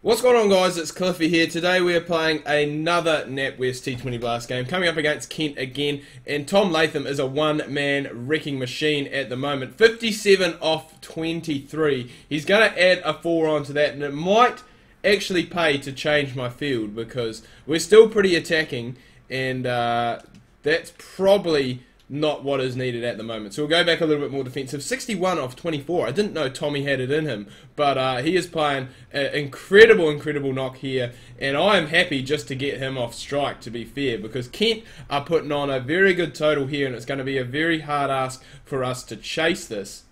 What's going on, guys? It's Cliffy here. Today we are playing another NatWest T20 Blast game, coming up against Kent again, and Tom Latham is a one-man wrecking machine at the moment. 57 off 23. He's going to add a 4 onto that, and it might actually pay to change my field because we're still pretty attacking, and that's probably not what is needed at the moment. So we'll go back a little bit more defensive. 61 off 24. I didn't know Tommy had it in him, but he is playing an incredible knock here, and I am happy just to get him off strike, to be fair, because Kent are putting on a very good total here, and it's going to be a very hard ask for us to chase this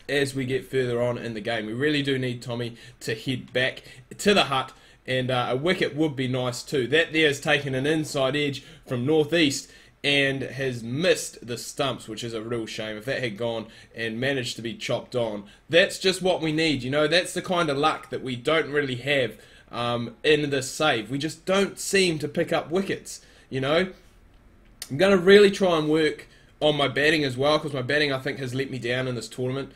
as we get further on in the game. We really do need Tommy to head back to the hut, and a wicket would be nice too. That there has taken an inside edge from northeast and has missed the stumps, which is a real shame. If that had gone and managed to be chopped on, that's just what we need, you know. That's the kind of luck that we don't really have in this save. We just don't seem to pick up wickets, you know. I'm going to really try and work on my batting as well, because my batting, I think, has let me down in this tournament.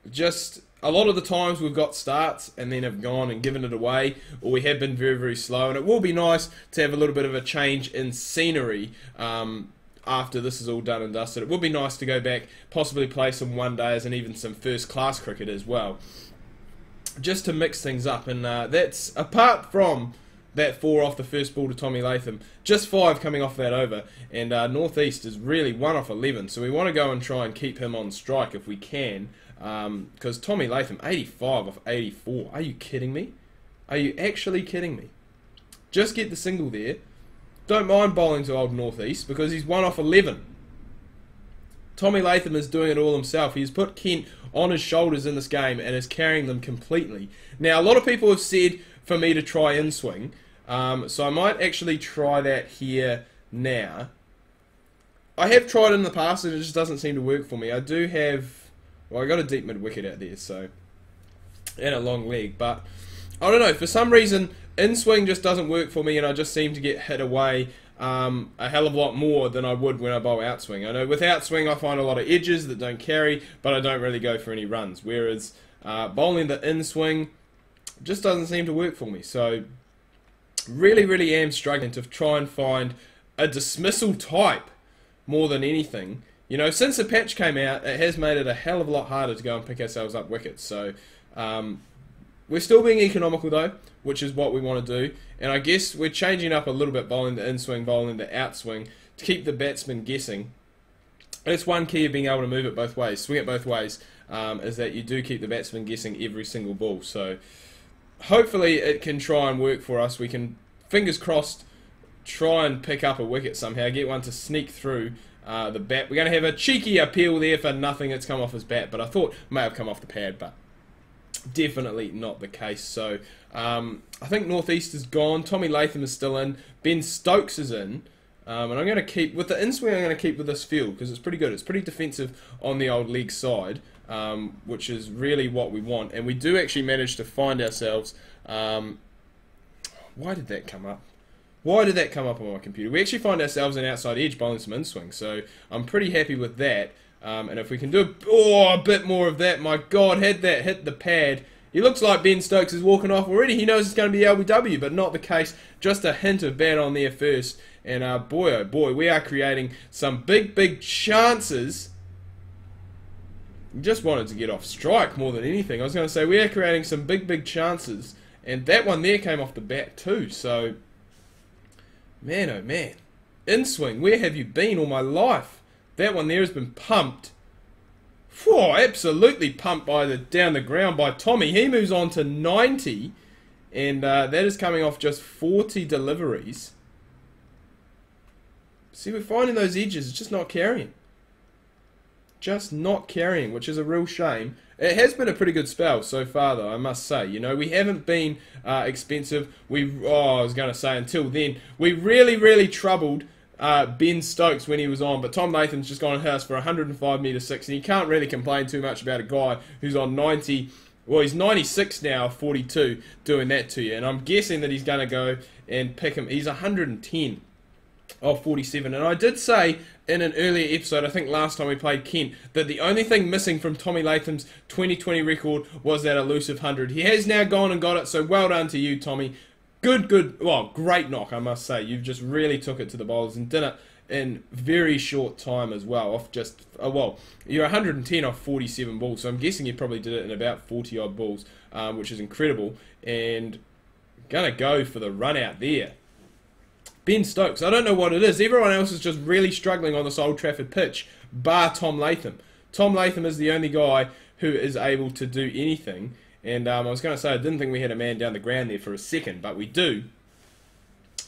Just a lot of the times we've got starts and then have gone and given it away, or we have been very slow, and it will be nice to have a little bit of a change in scenery after this is all done and dusted. It would be nice to go back, possibly play some one-days and even some first-class cricket as well, just to mix things up. And that's, apart from that 4 off the first ball to Tommy Latham, just 5 coming off that over, and Northeast is really 1 off 11, so we want to go and try and keep him on strike if we can. Because Tommy Latham, 85 off 84. Are you kidding me? Are you actually kidding me? Just get the single there. Don't mind bowling to old Northeast because he's 1 off 11. Tommy Latham is doing it all himself. He's put Kent on his shoulders in this game and is carrying them completely. Now, a lot of people have said for me to try in swing, so I might actually try that here now. I have tried it in the past and it just doesn't seem to work for me. I do have... Well, I got a deep mid wicket out there, so, and a long leg, but I don't know, for some reason in swing just doesn't work for me, and I just seem to get hit away a hell of a lot more than I would when I bowl out swing. I know with out swing I find a lot of edges that don't carry, but I don't really go for any runs, whereas bowling the in swing just doesn't seem to work for me. So really am struggling to try and find a dismissal type more than anything. You know, since the patch came out, it has made it a hell of a lot harder to go and pick ourselves up wickets. So, we're still being economical though, which is what we want to do. And I guess we're changing up a little bit, bowling the in-swing, bowling the out-swing, to keep the batsman guessing. That's one key of being able to move it both ways, swing it both ways, is that you do keep the batsman guessing every single ball. So, hopefully it can try and work for us. We can, fingers crossed, try and pick up a wicket somehow, get one to sneak through the bat. We're going to have a cheeky appeal there for nothing. It's come off his bat, but I thought it may have come off the pad, but definitely not the case. So I think Northeast is gone. Tommy Latham is still in. Ben Stokes is in. And I'm going to keep, with the in-swing, I'm going to keep with this field because it's pretty good. It's pretty defensive on the old leg side, which is really what we want. And we do actually manage to find ourselves... why did that come up? Why did that come up on my computer? We actually find ourselves an outside edge bowling some in-swing, so I'm pretty happy with that. And if we can do a bit more of that, my God, had that hit the pad. He looks like Ben Stokes is walking off already. He knows it's going to be LBW, but not the case. Just a hint of bat on there first. And boy, oh boy, we are creating some big chances. Just wanted to get off strike more than anything. I was going to say, we are creating some big chances. And that one there came off the bat too, so... Man, oh man. In-swing, where have you been all my life? That one there has been pumped. Whoa, absolutely pumped down the ground by Tommy. He moves on to 90. And that is coming off just 40 deliveries. See, we're finding those edges. It's just not carrying. Just not carrying, which is a real shame. It has been a pretty good spell so far, though, I must say. You know, we haven't been expensive. I was going to say until then, we really troubled Ben Stokes when he was on, but Tom Latham's just gone house for 105 metre 6, and you can't really complain too much about a guy who's on 90. Well, he's 96 now, 42, doing that to you, and I'm guessing that he's going to go and pick him. He's 110. of 47. And I did say in an earlier episode, I think last time we played Kent, that the only thing missing from Tommy Latham's 2020 record was that elusive 100. He has now gone and got it, so well done to you, Tommy. Good, well, great knock, I must say. You've just really took it to the bowlers and did it in very short time as well. Off just, well, you're 110 off 47 balls, so I'm guessing you probably did it in about 40 odd balls, which is incredible. And gonna go for the run out there. Ben Stokes, I don't know what it is. Everyone else is just really struggling on this Old Trafford pitch, bar Tom Latham. Tom Latham is the only guy who is able to do anything. And I was going to say, I didn't think we had a man down the ground there for a second, but we do.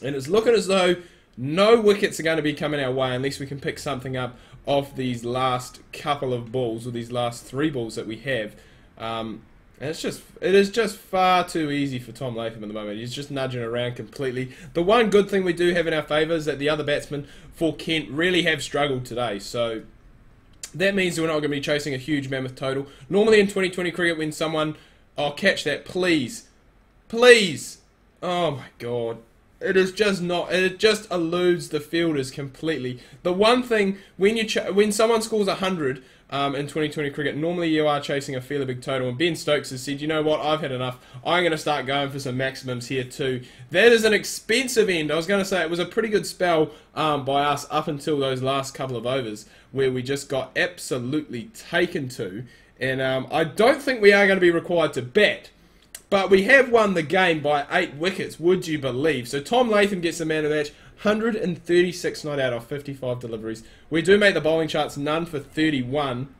And it's looking as though no wickets are going to be coming our way unless we can pick something up off these last couple of balls, or these last 3 balls that we have. And it is just far too easy for Tom Latham at the moment. He's just nudging around completely. The one good thing we do have in our favour is that the other batsmen for Kent really have struggled today. So that means that we're not going to be chasing a huge mammoth total. Normally in 2020 cricket, when someone... Oh, catch that, please. Please. Oh my God. It is just not... It just eludes the fielders completely. The one thing, when someone scores 100... in 2020 cricket, normally you are chasing a fairly big total, and Ben Stokes has said, you know what, I've had enough, I'm going to start going for some maximums here too. That is an expensive end. I was going to say it was a pretty good spell by us up until those last couple of overs, where we just got absolutely taken to, and I don't think we are going to be required to bat. But we have won the game by 8 wickets, would you believe? So Tom Latham gets the man of the match, 136 not out of 55 deliveries. We do make the bowling charts, none for 31,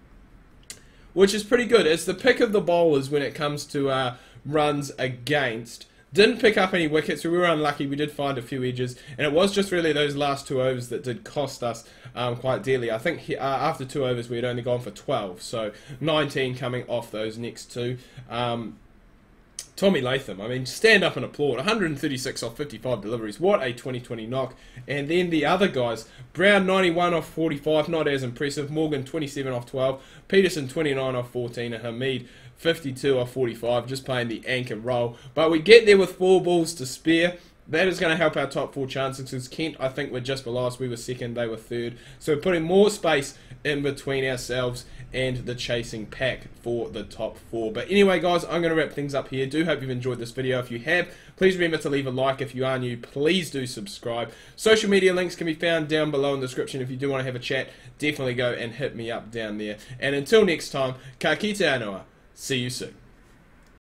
which is pretty good. It's the pick of the bowlers when it comes to runs against. Didn't pick up any wickets, so we were unlucky. We did find a few edges, and it was just really those last 2 overs that did cost us quite dearly. I think after 2 overs we had only gone for 12, so 19 coming off those next 2. Tommy Latham, I mean, stand up and applaud. 136 off 55 deliveries. What a 2020 knock. And then the other guys. Brown, 91 off 45. Not as impressive. Morgan, 27 off 12. Peterson, 29 off 14. And Hamid, 52 off 45. Just playing the anchor role. But we get there with 4 balls to spare. That is going to help our top 4 chances, because Kent, I think, were just below us. We were second, they were third. So putting more space in between ourselves and the chasing pack for the top 4. But anyway, guys, I'm going to wrap things up here. Do hope you've enjoyed this video. If you have, please remember to leave a like. If you are new, please do subscribe. Social media links can be found down below in the description. If you do want to have a chat, definitely go and hit me up down there. And until next time, ka kite anoa. See you soon.